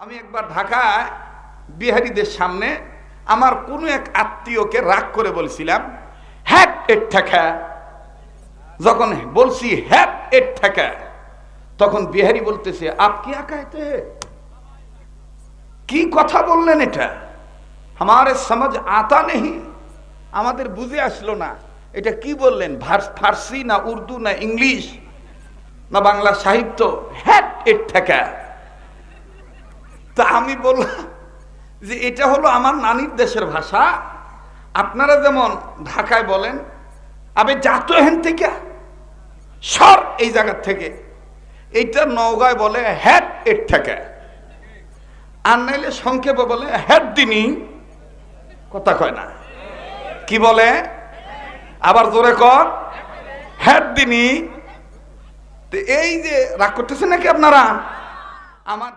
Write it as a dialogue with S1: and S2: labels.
S1: আমি একবার ঢাকায় বিহারীদের সামনে আমার কোনো এক আত্মীয়কে রাগ করে বলছিলাম হ্যাট এর ঠেকা। যখন বলছি হ্যাট এর ঠেকা, তখন বিহারি বলতেছে আপ কি कहते हैं? কি কথা বললেন এটা? हमारे समझ आता नहीं, আমাদের বুঝে আসলো না এটা কি বললেন। ফার্সি না উর্দু না ইংলিশ না বাংলা সাহিত্য, হ্যাট এর ঠেকা। তা আমি বললাম যে এটা হলো আমার নানির দেশের ভাষা। আপনারা যেমন ঢাকায় বলেন আবে যাতো হেন থেকে, সর এই জায়গার থেকে, এইটা নওগাঁয় বলে হ্যাট এর ঠেকা। আর নাইলে সংক্ষেপে বলে হ্যাট দিনি, কথা কয় না, কি বলে আবার জোরে কর, হ্যাট দিনি। এই যে রাগ করতেছেন নাকি আপনারা? আমার